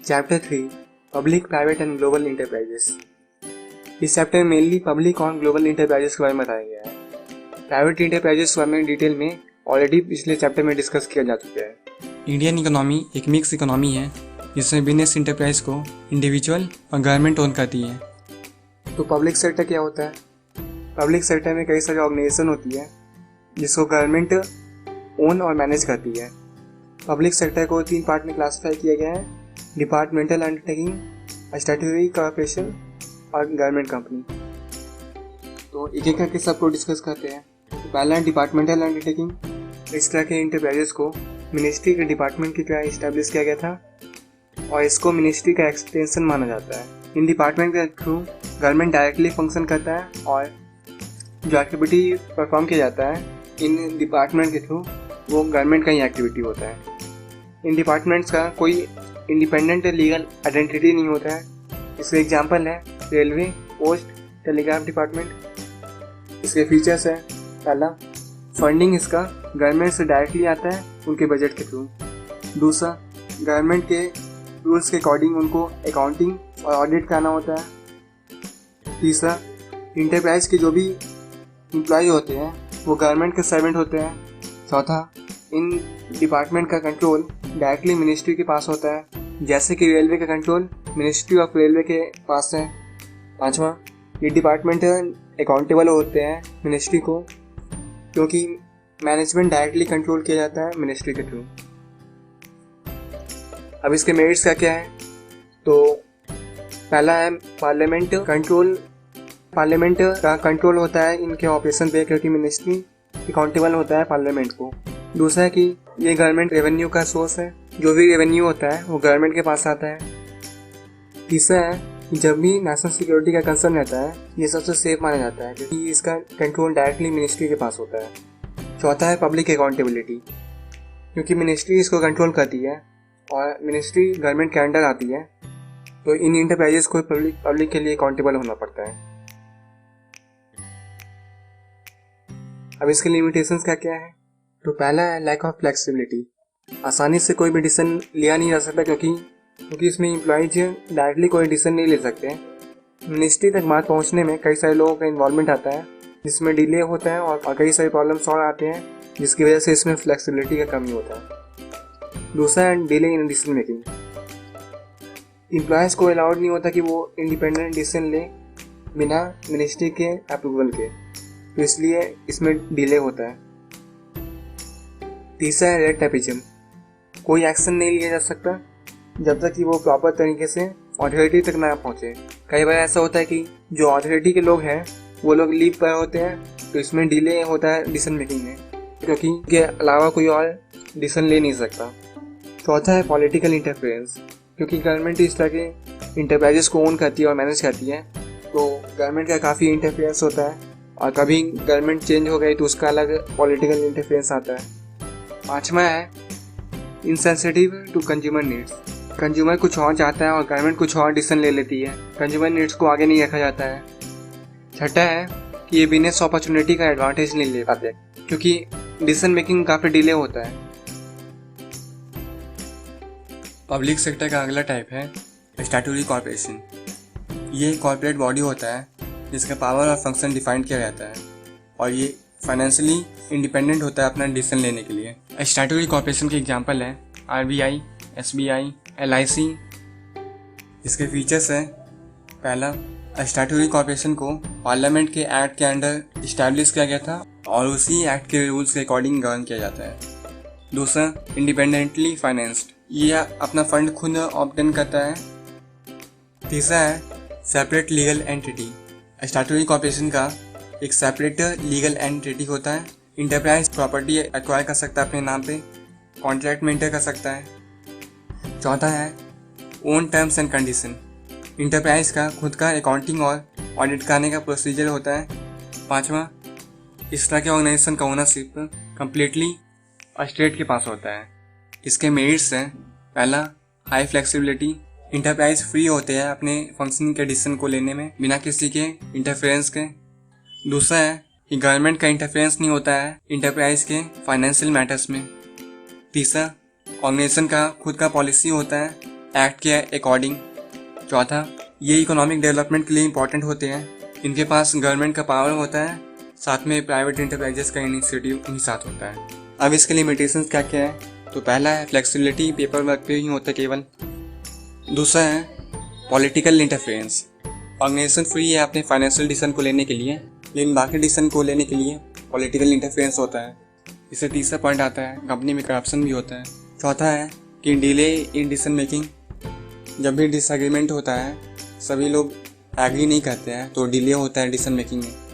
Chapter 3 public private and global enterprises. इस chapter में mainly public और ग्लोबल इंटरप्राइजेस के बारे में बताया गया है। प्राइवेट इंटरप्राइजेस के बारे में डिटेल में ऑलरेडी पिछले चैप्टर में डिस्कस किया जा चुका है। इंडियन इकोनॉमी एक मिक्स इकोनॉमी है जिसमें बिजनेस इंटरप्राइज को इंडिविजुअल और गवर्नमेंट ओन करती है। तो पब्लिक सेक्टर क्या होता है? पब्लिक सेक्टर में कई सारी ऑर्गेनाइजेशन होती है जिसको गवर्नमेंट ओन और मैनेज करती है। पब्लिक सेक्टर को 3 पार्ट में क्लासिफाई किया गया है: डिपार्टमेंटल अंडरटेकिंग, स्टैट्यूटरी कॉर्पोरेशन और गवर्नमेंट कंपनी। तो एक एक करके सबको डिस्कस करते हैं। तो पहला डिपार्टमेंटल अंडरटेकिंग। इस तरह के इंटरप्राइजेस को मिनिस्ट्री के डिपार्टमेंट की तरह इस्टेब्लिश किया गया था और इसको मिनिस्ट्री का एक्सटेंशन माना जाता है। इन डिपार्टमेंट के थ्रू गवर्नमेंट डायरेक्टली फंक्शन करता है और जो एक्टिविटी परफॉर्म किया जाता है इन डिपार्टमेंट के थ्रू वो गवर्नमेंट का ही एक्टिविटी होता है। इन डिपार्टमेंट्स का कोई इंडिपेंडेंट लीगल आइडेंटिटी नहीं होता है। इसके एग्जांपल है रेलवे, पोस्ट, टेलीग्राफ डिपार्टमेंट। इसके फीचर्स है: पहला, फंडिंग इसका गवर्नमेंट से डायरेक्टली आता है उनके बजट के थ्रू। दूसरा, गवर्नमेंट के रूल्स के अकॉर्डिंग उनको अकाउंटिंग और ऑडिट करना होता है। तीसरा, इंटरप्राइज के जो भी एम्प्लॉय होते हैं वो गवर्नमेंट के सर्वेंट होते हैं। चौथा, इन डिपार्टमेंट का कंट्रोल डायरेक्टली मिनिस्ट्री के पास होता है, जैसे कि रेलवे का कंट्रोल मिनिस्ट्री ऑफ रेलवे के पास है। पांचवा, ये डिपार्टमेंट अकाउंटेबल होते हैं मिनिस्ट्री को, क्योंकि मैनेजमेंट डायरेक्टली कंट्रोल किया जाता है मिनिस्ट्री के थ्रू। अब इसके मेरिट्स क्या क्या है? तो पहला है पार्लियामेंट कंट्रोल। पार्लियामेंट का कंट्रोल होता है इनके ऑपरेशन पे, क्योंकि मिनिस्ट्री अकाउंटेबल होता है पार्लियामेंट को। दूसरा है कि ये गवर्नमेंट रेवेन्यू का सोर्स है, जो भी रेवेन्यू होता है वो गवर्नमेंट के पास आता है। तीसरा है कि जब भी नेशनल सिक्योरिटी का कंसर्न रहता है ये सबसे सेफ माना जाता है, क्योंकि इसका कंट्रोल डायरेक्टली मिनिस्ट्री के पास होता है। चौथा है पब्लिक अकाउंटेबिलिटी, क्योंकि मिनिस्ट्री इसको कंट्रोल करती है और मिनिस्ट्री गवर्नमेंट के अंडर आती है, तो इन इंटरप्राइजेस को पब्लिक के लिए अकाउंटेबल होना पड़ता है। अब इसके लिमिटेशंस क्या क्या है? तो पहला है लैक ऑफ फ्लेक्सिबिलिटी। आसानी से कोई भी डिसीजन लिया नहीं जा सकता, क्योंकि इसमें एम्प्लॉइज डायरेक्टली कोई डिसीजन नहीं ले सकते। मिनिस्ट्री तक बात पहुंचने में कई सारे लोगों का इन्वॉल्वमेंट आता है, जिसमें डिले होता है और कई सारे प्रॉब्लम्स और आते हैं, जिसकी वजह से इसमें फ्लेक्सिबिलिटी का कमी होता है। दूसरा है delay in decision making. Employees को अलाउड नहीं होता कि वो इंडिपेंडेंट डिसीजन ले बिना मिनिस्ट्री के अप्रूवल के, तो इसलिए इसमें डिले होता है। तीसरा है रेड टेपिज्म। कोई एक्शन नहीं लिया जा सकता जब तक कि वो प्रॉपर तरीके से अथॉरिटी तक ना पहुंचे। कई बार ऐसा होता है कि जो अथॉरिटी के लोग हैं वो लोग लीव पर होते हैं, तो इसमें डिले होता है डिसीजन मेकिंग में, क्योंकि के अलावा कोई और डिसीजन ले नहीं सकता। चौथा है पॉलिटिकल इंटरफेरेंस। क्योंकि गवर्नमेंट इस तरह के इंटरप्राइजेस को ओन करती है और मैनेज करती है, तो गवर्नमेंट का काफ़ी इंटरफेरेंस होता है, और कभी गवर्नमेंट चेंज हो गई तो उसका अलग पॉलिटिकल इंटरफेरेंस आता है। पांचवा है insensitive to consumer needs. Consumer कुछ और चाहता है और गवर्नमेंट कुछ और डिसीजन ले लेती है, कंज्यूमर नीड्स को आगे नहीं रखा जाता है। छठा है कि ये बिजनेस अपॉर्चुनिटी का एडवांटेज नहीं ले पाते, क्योंकि डिसीजन मेकिंग काफ़ी डिले होता है। पब्लिक सेक्टर का अगला टाइप है स्टैट्यूटरी कॉर्पोरेशन। ये कॉर्पोरेट बॉडी होता है जिसका पावर और फंक्शन डिफाइन किया जाता है, और ये फाइनेंशियली इंडिपेंडेंट होता है अपना डिसीजन लेने के लिए। स्टैट्यूटरी कॉर्पोरेशन के एग्जांपल है RBI, SBI, LIC। इसके फीचर्स हैं: पहला, स्टैट्यूटरी कॉर्पोरेशन को पार्लियामेंट के एक्ट के अंडर इस्टेब्लिश किया गया था और उसी एक्ट के रूल्स के अकॉर्डिंग गवर्न किया जाता है। दूसरा, इंडिपेंडेंटली फाइनेंस्ड। ये अपना फंड खुद ऑब्टेन करता है। तीसरा है separate legal entity. Statutory corporation का एक सेपरेट लीगल एंटिटी होता है। इंटरप्राइज प्रॉपर्टी एक्वायर कर सकता है अपने नाम पे, कॉन्ट्रैक्ट मेंटेन कर सकता है। चौथा है own terms and condition. Enterprise का खुद का अकाउंटिंग और ऑडिट करने का प्रोसीजर होता है। पांचवा, इस तरह के ऑर्गेनाइजेशन का ओनरशिप कम्प्लीटली स्टेट के पास होता है। इसके मेरिट्स हैं: पहला, हाई फ्लेक्सिबिलिटी। इंटरप्राइज फ्री होते हैं अपने फंक्शनिंग के डिसीजन को लेने में बिना किसी के इंटरफेरेंस के। दूसरा है कि गवर्नमेंट का इंटरफेरेंस नहीं होता है इंटरप्राइज के फाइनेंशियल मैटर्स में। तीसरा, ऑर्गेनाइजेशन का खुद का पॉलिसी होता है एक्ट के अकॉर्डिंग। चौथा, ये इकोनॉमिक डेवलपमेंट के लिए इंपॉर्टेंट होते हैं। इनके पास गवर्नमेंट का पावर होता है, साथ में प्राइवेट इंटरप्राइजेस का इनिशिएटिव भी साथ होता है। अब इसके लिमिटेशंस क्या क्या है? तो पहला है फ्लेक्सिबिलिटी, पेपर वर्क पे ही होता है केवल। दूसरा है पॉलिटिकल इंटरफेरेंस, ऑर्गेनाइजेशन फ्री है अपने फाइनेंशियल डिसीजन को लेने के लिए, लेकिन बाकी डिसीजन को लेने के लिए पॉलिटिकल इंटरफेरेंस होता है। इससे तीसरा पॉइंट आता है कंपनी में करप्शन भी होता है। चौथा है कि डिले इन डिसीजन मेकिंग, जब भी डिसएग्रीमेंट होता है सभी लोग एग्री नहीं करते हैं तो डिले होता है डिसीजन मेकिंग में।